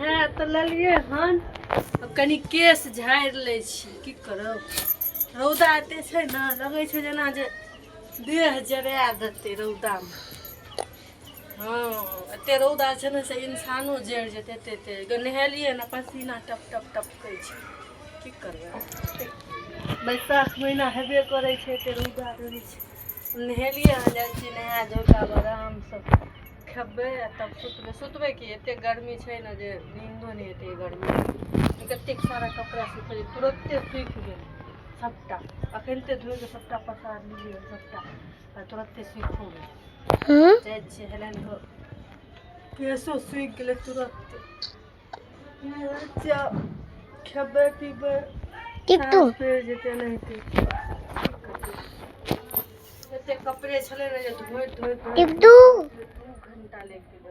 नहा तो लेलिए हन कनी केस झाड़ि लै छी की करब रौदा एते छै ने लगै छै जेना जे देह जरा देतै रौदामे हाँ एते रौदा छै ने से इंसानो जरि जेतै एते नहेलिए ने पसीना टप टप टपकै छै की करबै बैसाख महीना हेबे करै छै एते रौदा रहै छै नहेलिए हन जाइ छी नहा धो कऽ आरामसँ खेबै आ तब सुतबै कि एते गर्मी छै ने जे नींदो नहि एतै गर्मी कतेक सारा कपड़ा सुखेलिए तुरत्ते सुखि गेल सबटा अखनिते धोइके सबटा पसारलिए सबटा आ तुरत्ते सुखिओ गेल जाइ छियै हेलैन हो केसो सुखि गेलै तुरत्ते खेबै पीबै साँझ पड़ि जेतै एनाहिते एते कपड़े छलै ने जे धोइत 2 घंटा लागि गेलै